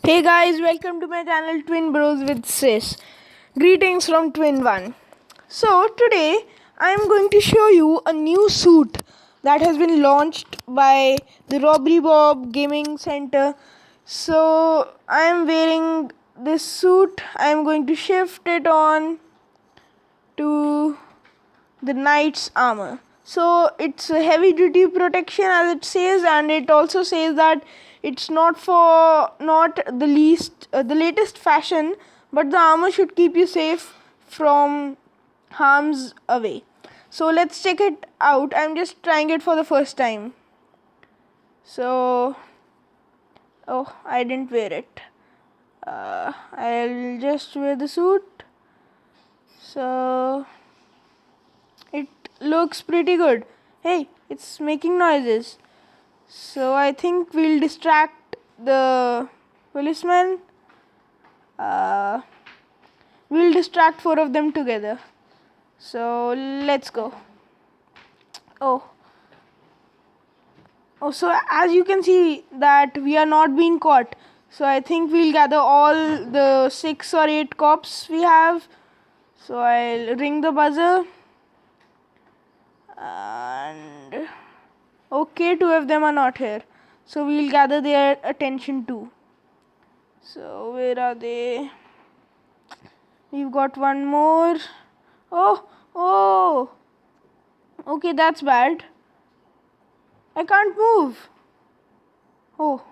Hey guys, welcome to my channel Twin Bros with Sis. Greetings from Twin One. So today I am going to show you a new suit that has been launched by the Robbery Bob Gaming Center. So I am wearing this suit. I am going to shift it on to the knight's armor. So it's a heavy duty protection as it says, and it also says that it's not the latest fashion, but the armor should keep you safe from harms away. So let's check it out. I'm just trying it for the first time. So I didn't wear it. I'll just wear the suit. So it looks pretty good. Hey, it's making noises. So I think we'll distract the policeman. Uh, we'll distract four of them together. So let's go. Oh. Oh, so as you can see that we are not being caught. So I think we'll gather all the 6 or 8 cops we have. So I'll ring the buzzer. And okay, 2 of them are not here. So we'll gather their attention too. So where are they? We've got one more. Oh. Okay, that's bad. I can't move. Oh,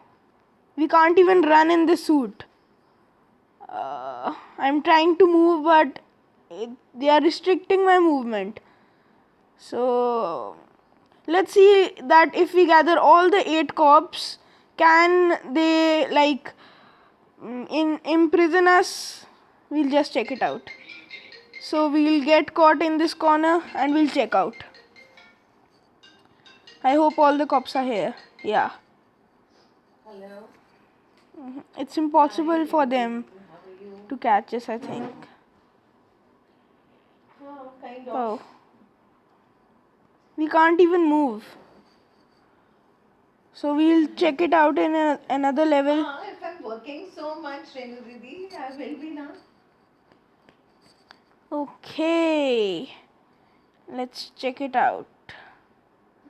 we can't even run in this suit. I'm trying to move, but they are restricting my movement. So let's see that if we gather all the 8 cops, can they imprison us? We'll just check it out. So we'll get caught in this corner and we'll check out. I hope all the cops are here. Yeah. Hello. It's impossible for them to catch us, I think. Kind of. Oh. We can't even move. So we'll check it out in another level. If I'm working so much, Renu Didi, I will be now. Okay. Let's check it out.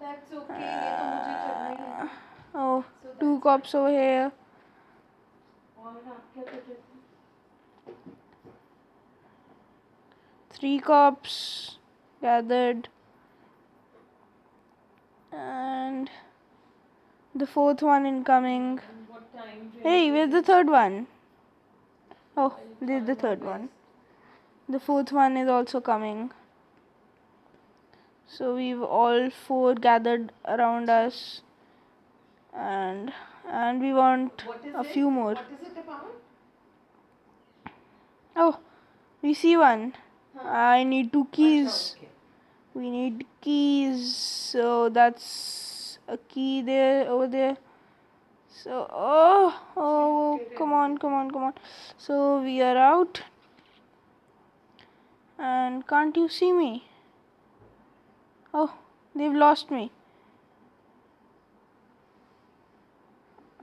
That's okay. ये तो मुझे चढ़ना ही है. Oh, 2 cops over here. और आप क्या कर रहे थे? 3 cops gathered. And the 4th one incoming. What time? Hey, where's the 3rd one? Oh, there's the 3rd one. The 4th one is also coming. So we've all 4 gathered around us, and we want a few more. What is it about? Oh, we see one. I need 2 keys. Okay. We need keys. So that's a key there, over there. So come on. So we are out. And can't you see me? Oh, they've lost me.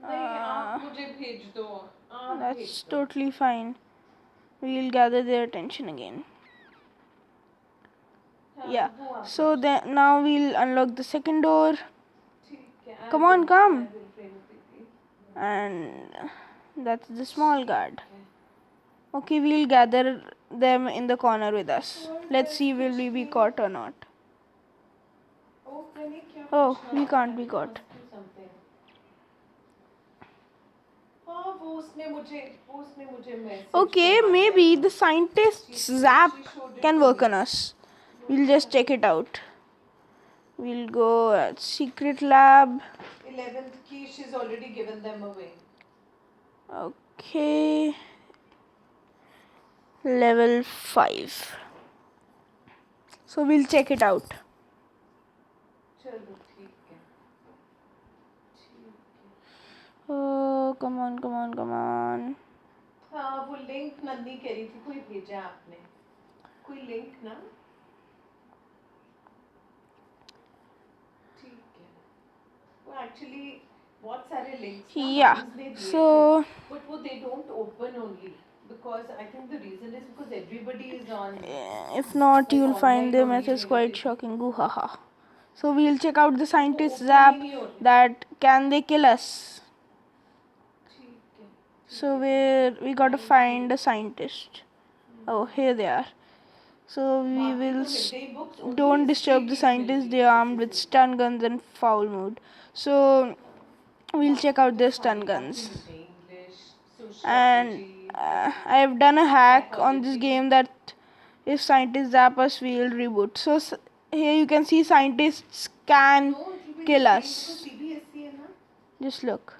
नहीं, आप मुझे भेज दो. That's totally fine. We'll gather their attention again. Yeah. So then now we'll unlock the second door. Come on, come. And that's the small guard. Okay, we'll gather them in the corner with us. Let's see will we be caught or not. Oh, we can't be caught. Okay, maybe the scientist's zap can work on us. We'll just check it out. We'll go at secret lab. 11th key, she's already given them away. Okay. Level 5. So we'll check it out. चलो ठीक है. Oh, come on. हाँ, वो link नन्ही कह रही थी, कोई भेजा आपने? कोई लिंक ना? ठीक है. वो एक्चुअली बहुत सारे लिंक्स. Yeah. So वो they don't open only because I think the reason is because everybody is on. If not, you'll Like find their online only methods they quite will shocking. Ooh, haha. So we'll check out the scientist's open app ही नहीं हो रहे. that can they kill us. ठीक है. So we gotta find a scientist. Oh, here they are. So we बाकी will तो मिलते ही books only don't history disturb the की scientists. Mill They रही are है armed with किसी से. stun guns and foul mode. So we'll check out their stun guns. English, And sociology, I have done a hack on this psychology. game that if scientists zap us, we'll reboot. So here you can see scientists can No, it will be kill the same us. because CBSE है ना. Just look.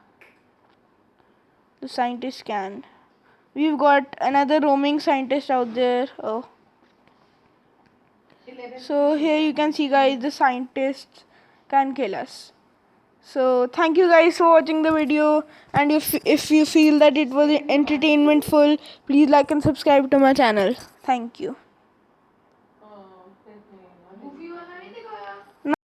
The scientists can. We've got another roaming scientist out there. Oh. 11th So here you can see, guys, the scientists can kill us. So thank you guys for watching the video, and if you feel that it was entertainmentful, please like and subscribe to my channel. Thank you. movie वाला नहीं दिखाया.